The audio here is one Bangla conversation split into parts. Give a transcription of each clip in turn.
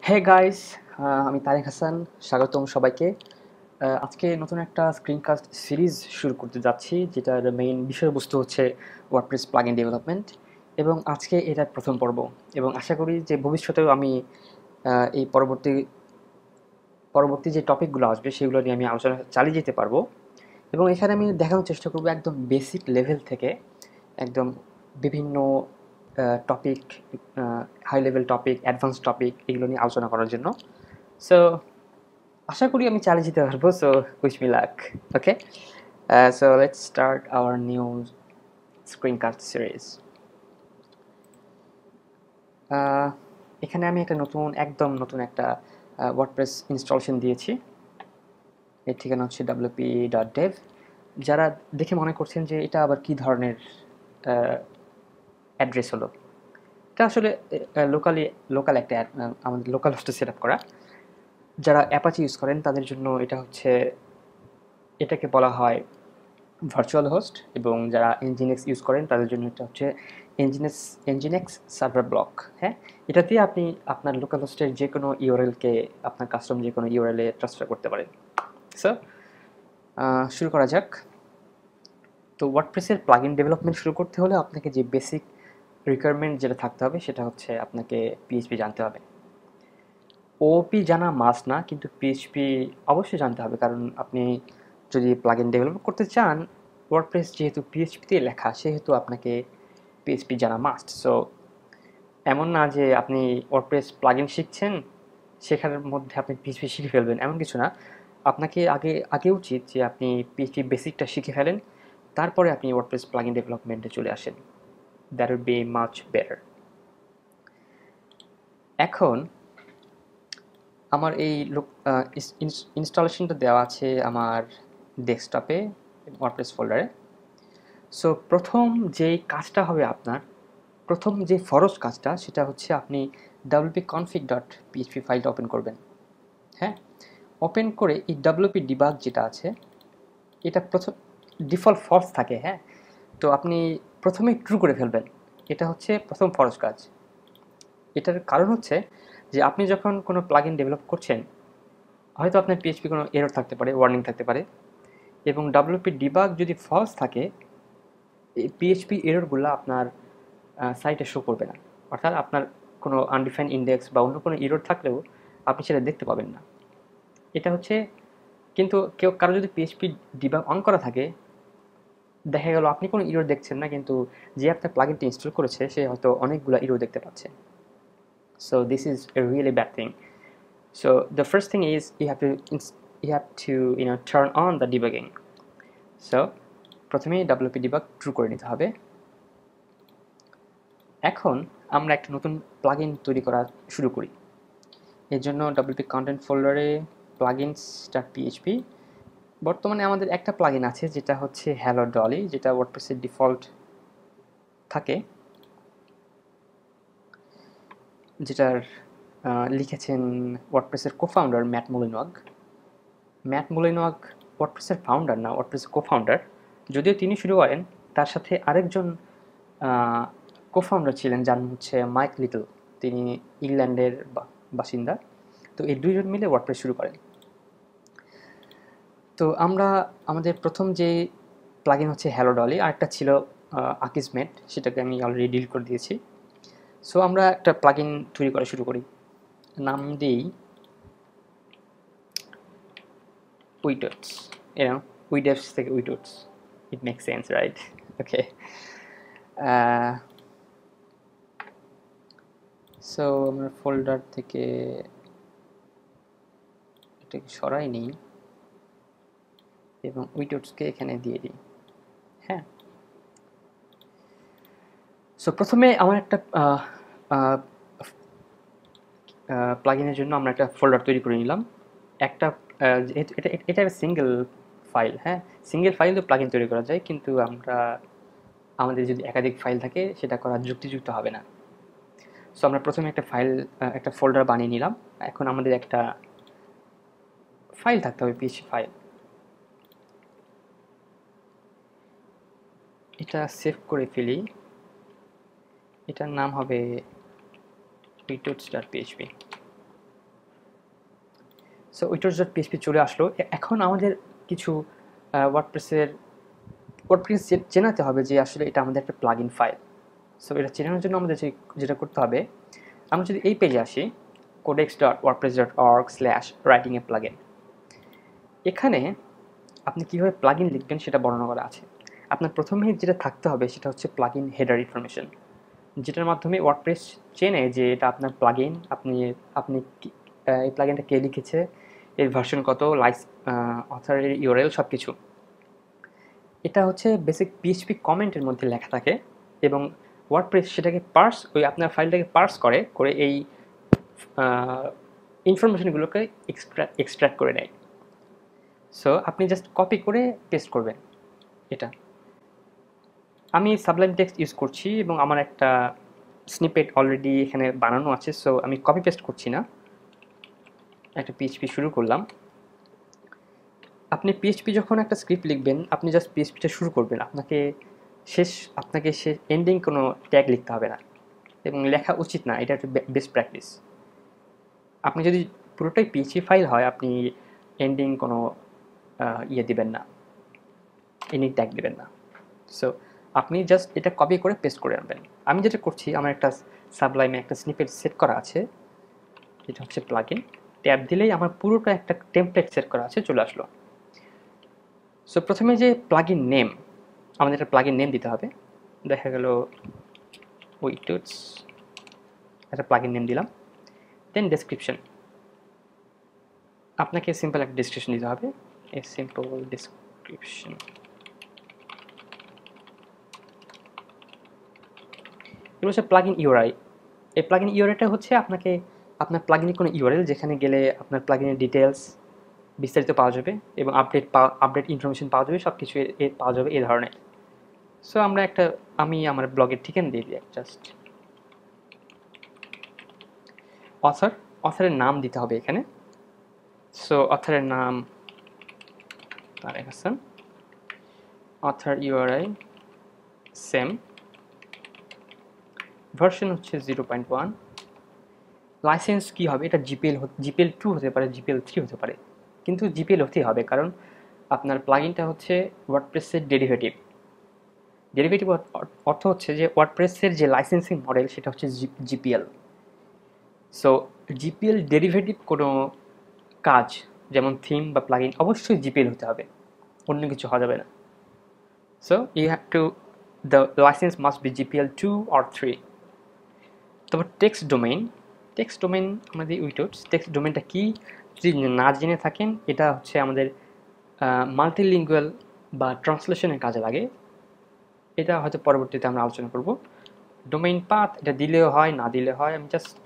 হে গাইস, আমি তারেক হাসান। স্বাগতম সবাইকে। আজকে নতুন একটা স্ক্রিনকাস্ট সিরিজ শুরু করতে যাচ্ছি, যেটার মেইন বিষয়বস্তু হচ্ছে ওয়ার্ডপ্রেস প্লাগইন ডেভেলপমেন্ট। এবং আজকে এটার প্রথম পর্ব। এবং আশা করি যে ভবিষ্যতেও আমি এই পরবর্তী পরবর্তী যে টপিকগুলো আসবে সেগুলো নিয়ে আমি আলোচনা চালিয়ে যেতে পারবো। এবং এখানে আমি দেখানোর চেষ্টা করবো একদম বেসিক লেভেল থেকে একদম বিভিন্ন topic, high level topic, advance topic, এগুলো নিয়ে আলোচনা করার জন্য। সো আশা করি আমি চালিয়ে যেতে পারবো। So wish me luck. Okay, so let's start our new screencast series. এখানে আমি একটা একদম নতুন একটা ওয়ার্ডপ্রেস ইনস্টলেশন দিয়েছি। এর ঠিকানা হচ্ছে wp.dev। যারা দেখে মনে করছেন যে এটা আবার কি ধরনের অ্যাড্রেস হলো, এটা আসলে লোকালি লোকাল একটা আমাদের লোকাল হোস্টে সেট আপ করা। যারা অ্যাপাচি ইউজ করেন তাদের জন্য এটাকে বলা হয় ভার্চুয়াল হোস্ট, এবং যারা এনজিনেক্স ইউজ করেন তাদের জন্য এটা হচ্ছে এনজিনেক্স সার্ভার ব্লক। হ্যাঁ, এটা দিয়ে আপনি আপনার লোকাল হোস্টের যে কোনো ইউআরএলকে আপনার কাস্টম যে কোনো ইউআরএলে ট্রান্সফার করতে পারেন। সো শুরু করা যাক। তো ওয়ার্ডপ্রেসের প্লাগইন ডেভেলপমেন্ট শুরু করতে হলে আপনাকে যে বেসিক রিকোয়ারমেন্ট যেটা থাকতে হবে সেটা হচ্ছে আপনাকে পিএইচপি জানতে হবে। ওপি জানা মাস্ট না, কিন্তু পিএইচপি অবশ্যই জানতে হবে, কারণ আপনি যদি প্লাগইন ডেভেলপ করতে চান, ওয়ার্ডপ্রেস যেহেতু পিএইচপিতে লেখা সেহেতু আপনাকে পিএইচপি জানা মাস্ট। সো এমন না যে আপনি ওয়ার্ডপ্রেস প্লাগইন শিখছেন, শেখার মধ্যে আপনি পিএইচপি শিখে ফেলবেন, এমন কিছু না। আপনাকে আগে উচিত যে আপনি পিএইচপি বেসিকটা শিখে ফেলেন, তারপরে আপনি ওয়ার্ডপ্রেস প্লাগইন ডেভেলপমেন্টে চলে আসেন। That will be much better. এখন আমার এই ইনস্টলেশনটা দেওয়া আছে আমার ডেস্কটপে, ওয়ার্ডপ্রেস ফোল্ডারে। সো প্রথম যে ফরজ কাজটা সেটা হচ্ছে আপনি wp-config.php ফাইলটা ওপেন করবেন। হ্যাঁ, ওপেন করে এই wp ডিবাগ যেটা আছে, এটা প্রথম ডিফল্ট ফলস থাকে। হ্যাঁ, তো আপনি প্রথমে ট্রু করে ফেলবেন। এটা হচ্ছে প্রথম ফরজ কাজ। এটার কারণ হচ্ছে যে আপনি যখন কোনো প্লাগইন ডেভেলপ করছেন, হয়তো আপনার পিএইচপি কোনো এরর থাকতে পারে, ওয়ার্নিং থাকতে পারে, এবং wp ডিবাগ যদি ফলস থাকে, এই পিএইচপি এররগুলো আপনার সাইটে শো করবে না। অর্থাৎ আপনার কোনো আনডিফাইন্ড ইন্ডেক্স বা অন্য কোনো এরর থাকলেও আপনি সেটা দেখতে পাবেন না। এটা হচ্ছে, কিন্তু কারো যদি পিএইচপি ডিবাগ অন করা থাকে, দেখা গেল আপনি কোনো এরর দেখছেন না, কিন্তু যে আপনার প্লাগইনটি ইনস্টল করেছে সে হয়তো অনেকগুলো এরর দেখতে পাচ্ছে। So this is a really bad thing. So the first thing is you have to turn on the debugging. So প্রথমেই wp debug ট্রু করে নিতে হবে। এখন আমরা একটা নতুন প্লাগইন তৈরি করা শুরু করি। এর জন্য wp content ফোল্ডারে plugins.php, বর্তমানে আমাদের একটা প্লাগইন আছে যেটা হচ্ছে হ্যালো ডলি, যেটা ওয়ার্ডপ্রেসের ডিফল্ট থাকে, যেটার লিখেছেন ওয়ার্ডপ্রেসের কোফাউন্ডার ম্যাট মুলিনওয়াগ। ওয়ার্ডপ্রেসের ফাউন্ডার না, ওয়ার্ডপ্রেসের কোফাউন্ডার। যদিও তিনি শুরু করেন, তার সাথে আরেকজন কোফাউন্ডার ছিলেন, যার নাম হচ্ছে মাইক লিটল। তিনি ইংল্যান্ডের বাসিন্দা। তো এই দুইজন মিলে ওয়ার্ডপ্রেস শুরু করেন। তো আমাদের প্রথম যে প্লাগইন হচ্ছে হ্যালো ডলি, আরেকটা ছিল আকিসমেট, সেটাকে আমি অলরেডি ডিলিট করে দিয়েছি। সো আমরা একটা প্লাগইন তৈরি করা শুরু করি, নাম দিই উইডটস। উইডেভস থেকে উইডটস, it make sense, right? Okay, so আমরা ফোল্ডার থেকে এটাকে সরাই নিই এবং উইডটসকে এখানে দিয়ে দিই। হ্যাঁ, সো প্রথমে আমার একটা প্লাগইনের জন্য আমরা একটা ফোল্ডার তৈরি করে নিলাম। একটা এটা সিঙ্গেল ফাইল। হ্যাঁ, সিঙ্গেল ফাইল তো প্লাগইন তৈরি করা যায়, কিন্তু আমাদের যদি একাধিক ফাইল থাকে সেটা করা যুক্তিযুক্ত হবে না। সো আমরা প্রথমে একটা ফোল্ডার বানিয়ে নিলাম। এখন আমাদের একটা ফাইল থাকতে হবে, পিএইচপি ফাইল। এটা সেভ করে ফেলি। এটার নাম হবে witouts.php। সো উইটোস ডট পিএইচপি চলে আসলো। এখন আমাদের কিছু ওয়ার্ডপ্রেস চেনাতে হবে যে আসলে এটা আমাদের একটা প্লাগ ইন ফাইল। সো এটা চেনানোর জন্য আমাদের যেটা করতে হবে, আমরা যদি এই পেজে আসি codex.wordpress.org/writing-a-plugin, এখানে আপনি কীভাবে প্লাগ ইন লিখবেন সেটা বর্ণনা করা আছে। আপনার প্রথমেই যেটা থাকতে হবে সেটা হচ্ছে প্লাগ ইন হেডার ইনফরমেশন, যেটার মাধ্যমে ওয়ার্ডপ্রেস চেনে যে এটা আপনার প্লাগ ইন, আপনি এই প্লাগ ইনটা কে লিখেছে, এর ভার্সন কত, অথরের ইউআরএল সব কিছু। এটা হচ্ছে বেসিক পিএইচপি কমেন্টের মধ্যে লেখা থাকে এবং ওয়ার্ডপ্রেস সেটাকে আপনার ফাইলটাকে পার্স করে এই ইনফরমেশনগুলোকে এক্সট্র্যাক্ট করে নেয়। সো আপনি জাস্ট কপি করে পেস্ট করবেন এটা। আমি সাবলাইম টেক্সট ইউজ করছি এবং আমার একটা স্নিপেট অলরেডি এখানে বানানো আছে, সো আমি কপি পেস্ট করছি না, একটা পিএইচপি শুরু করলাম। আপনি পিএইচপি যখন একটা স্ক্রিপ্ট লিখবেন, আপনি জাস্ট পিএইচপিটা শুরু করবেন, আপনাকে শেষ এন্ডিং কোনো ট্যাগ লিখতে হবে না এবং লেখা উচিত না, এটা একটা বেস্ট প্র্যাকটিস। আপনি যদি পুরোটাই পিএইচপি ফাইল হয়, আপনি এন্ডিং কোনো দিবেন না, এনি ট্যাগ দিবেন না। সো আপনি জাস্ট এটা কপি করে পেস্ট করে আনবেন। আমি যেটা করছি, আমার একটা সাবলাইমে একটা স্নিপেট সেট করা আছে, এটা হচ্ছে প্লাগইন। ট্যাব দিলেই আমার পুরোটা একটা টেমপ্লেট সেট করা আছে, চলে আসলো। সো প্রথমে যে প্লাগইন নেম, আমাদের একটা প্লাগইন নেম দিতে হবে। দেখা গেল উইটোস, একটা প্লাগইন নেম দিলাম। দেন ডেসক্রিপশন, আপনাকে সিম্পল একটা ডেসক্রিপশন দিতে হবে, এ সিম্পল ডেসক্রিপশন। এগুলো হচ্ছে প্লাগইন ইউআরআই। এই প্লাগইন ইউআরআইটা হচ্ছে আপনাকে আপনার প্লাগইনের কোনো ইউআরএল যেখানে গেলে আপনার প্লাগইনের ডিটেলস বিস্তারিত পাওয়া যাবে এবং আপডেট ইনফরমেশন পাওয়া যাবে, সব কিছু পাওয়া যাবে এই ধরনের। সো আমি আমার ব্লগের ঠিকানা দিয়ে দিই জাস্ট। অথরের নাম দিতে হবে এখানে। সো অথরের নাম Tarek Hasan, author URI same, version হচ্ছে 0.1। লাইসেন্স কী হবে, এটা জিপিএল 2 হতে পারে, জিপিএল 3 হতে পারে, কিন্তু জিপিএল হতেই হবে, কারণ আপনার প্লাগইনটা হচ্ছে ওয়ার্ডপ্রেসের ডেরিভেটিভ অর্থ হচ্ছে যে ওয়ার্ডপ্রেসের যে লাইসেন্সিং মডেল সেটা হচ্ছে জিপিএল। সো জিপিএল ডেরিভেটিভ কোনো কাজ যেমন থিম বা প্লাগইন অবশ্যই জিপিএল হতে হবে, অন্য কিছু হওয়া যাবে না। So the licence must be GPL 2 or 3। তারপর টেক্সট ডোমেইন আমাদের উইটোস। টেক্সট ডোমেইনটা কি যদি না জেনে থাকেন, এটা হচ্ছে আমাদের মাল্টিলিঙ্গুয়াল বা ট্রান্সলেশনের কাজে লাগে, এটা হয়তো পরবর্তীতে আমরা আলোচনা করব। ডোমেইন পাথ, এটা দিলেও হয় না দিলে হয়, আমি জাস্ট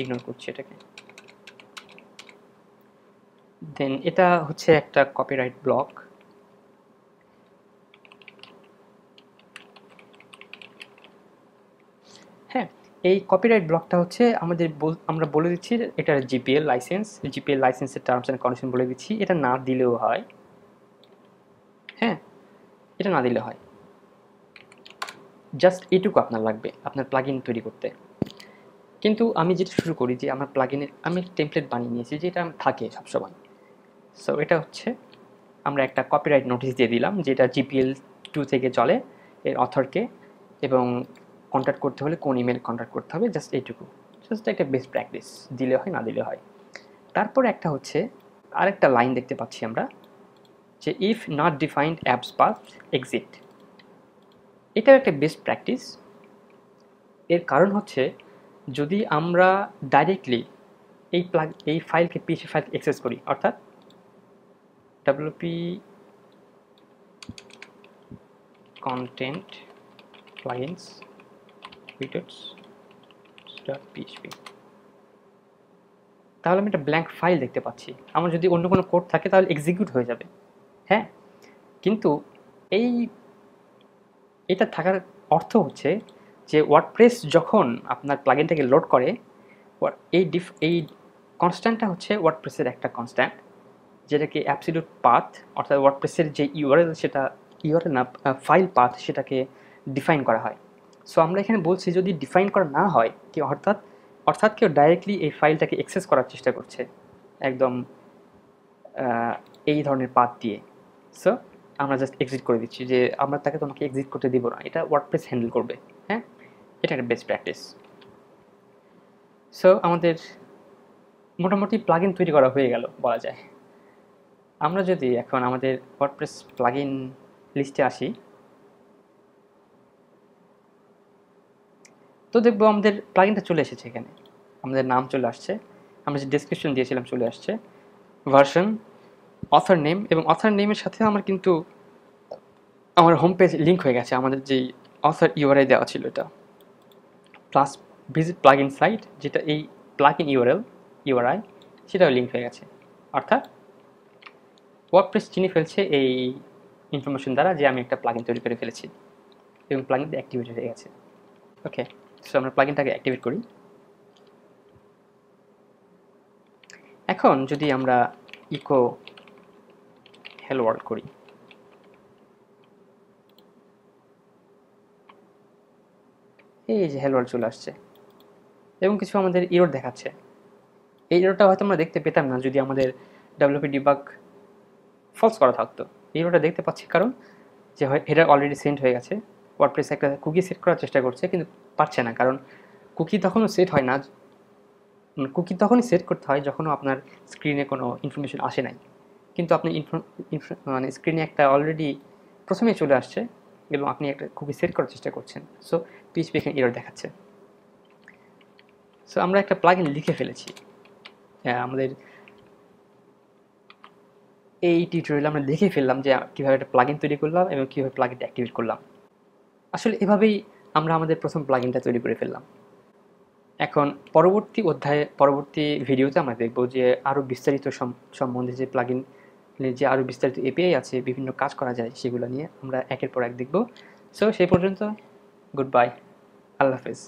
ইগনোর করছি এটাকে। দেন এটা হচ্ছে একটা কপিরাইট ব্লক। হ্যাঁ, এই কপিরাইট ব্লকটা হচ্ছে আমরা বলে দিচ্ছি এটা জিপিএল লাইসেন্সের টার্মস অ্যান্ড কন্ডিশন বলে দিচ্ছি, এটা না দিলেও হয়। হ্যাঁ, এটা না দিলে হয়, জাস্ট এইটুকু আপনার লাগবে আপনার প্লাগইন তৈরি করতে। কিন্তু আমি যেটা শুরু করি যে আমার প্লাগইনের আমি টেমপ্লেট বানিয়ে নিয়েছি যেটা থাকে সবসময়। সো এটা হচ্ছে আমরা একটা কপিরাইট নোটিশ দিয়ে দিলাম যেটা জিপিএল 2 থেকে চলে, এর অথরকে এবং কন্ট্যাক্ট করতে হলে কোন ইমেল কন্ট্যাক্ট করতে হবে, জাস্ট এইটুকু, জাস্ট একটা বেস্ট প্র্যাকটিস, দিলে হয় না দিলে হয়। তারপর একটা হচ্ছে আরেকটা লাইন দেখতে পাচ্ছি আমরা যে if not defined apps path exit. এটাও একটা বেস্ট প্র্যাকটিস। এর কারণ হচ্ছে যদি আমরা ডাইরেক্টলি এই ফাইলকে পিএইচপি ফাইল অ্যাক্সেস করি, অর্থাৎ wp content plugins widgets.php, তাহলে আমি একটা ব্ল্যাঙ্ক ফাইল দেখতে পাচ্ছি। আমার যদি অন্য কোনো কোড থাকে তাহলে এক্সিকিউট হয়ে যাবে। হ্যাঁ, কিন্তু এটা থাকার অর্থ হচ্ছে যে ওয়ার্ডপ্রেস যখন আপনার প্লাগইনটাকে লোড করে, এই কনস্ট্যান্টটা হচ্ছে ওয়ার্ডপ্রেসের একটা কনস্ট্যান্ট, যেটাকে অ্যাবসলিউট পাথ অর্থাৎ ওয়ার্ডপ্রেসের যে ইউআরএল সেটা ইউআরএল না ফাইল পাথ সেটাকে ডিফাইন করা হয়। সো আমরা এখানে বলছি যদি ডিফাইন করা না হয় কি অর্থাৎ কেউ ডাইরেক্টলি এই ফাইলটাকে অ্যাক্সেস করার চেষ্টা করছে, একদম এই ধরনের পাথ দিয়ে। সো আমরা জাস্ট এক্সিট করে দিচ্ছি যে আমরা তাকে তোমাকে এক্সিট করতে দিব না, এটা ওয়ার্ডপ্রেস হ্যান্ডেল করবে। হ্যাঁ, এটা একটা বেস্ট প্র্যাকটিস। সো আমাদের মোটামুটি প্লাগইন তৈরি করা হয়ে গেল বলা যায়। আমরা যদি এখন আমাদের ওয়ার্ডপ্রেস প্লাগইন লিস্টে আসি, তো দেখবো আমাদের প্লাগইনটা চলে এসেছে। এখানে আমাদের নাম চলে আসছে, আমরা যে ডেসক্রিপশন দিয়েছিলাম চলে আসছে, ভার্সন, অথর নেম, এবং অথর নেমের সাথে আমার কিন্তু আমার হোম পেজ লিঙ্ক হয়ে গেছে। আমাদের যেই অথর ইউআরআই দেওয়া ছিল এটা প্লাস ভিজিট প্লাগইন সাইট, যেটা এই প্লাগইন ইউআরআই সেটাও লিঙ্ক হয়ে গেছে। অর্থাৎ ওয়ার্ডপ্রেস চিনে ফেলছে এই ইনফরমেশন দ্বারা যে আমি একটা প্লাগইন তৈরি করে ফেলেছি এবং প্লাগইনটা অ্যাক্টিভেট হয়ে গেছে। ওকে, সো আমরা প্লাগইনটাকে অ্যাক্টিভেট করি। এখন যদি আমরা ইকো হেলো ওয়ার্ল্ড করি, এই যে হেলো ওয়ার্ল্ড চলে আসছে এবং কিছু আমাদের ইরর দেখাচ্ছে। এই ইররটা হয়তো আমরা দেখতে পেতাম না যদি আমাদের ডব্লিউপি ডিবাগ ফলস করা থাকতো। এই ইররটা দেখতে পাচ্ছি কারণ যে হেডার অলরেডি সেন্ড হয়ে গেছে, ওয়ার্ডপ্রেস একটা কুকি সেট করার চেষ্টা করছে কিন্তু পারছে না, কারণ কুকি তখনও সেট হয় না। কুকি তখনই সেট করতে হয় যখন আপনার স্ক্রিনে কোনো ইনফরমেশন আসে নাই, কিন্তু আপনি মানে স্ক্রিনে একটা অলরেডি প্রথমেই চলে আসছে এবং আপনি একটা কুকি সেট করার চেষ্টা করছেন। সো পিএইচপি এখানে এরর দেখাচ্ছে। সো আমরা একটা প্লাগইন লিখে ফেলেছি। আমাদের এই টিউটোরিয়ালে আমরা দেখে ফেললাম যে কীভাবে একটা প্লাগইন তৈরি করলাম এবং কীভাবে প্লাগইনটা অ্যাক্টিভেট করলাম। আসলে এভাবেই আমরা আমাদের প্রথম প্লাগইনটা তৈরি করে ফেললাম। এখন পরবর্তী ভিডিওতে আমরা দেখব যে আরও বিস্তারিত সম্বন্ধে যে প্লাগইন যে আরও বিস্তারিত এপিআই আছে, বিভিন্ন কাজ করা যায়, সেগুলো নিয়ে আমরা একের পর এক দেখব। সো সেই পর্যন্ত গুড বাই, আল্লাহ হাফেজ।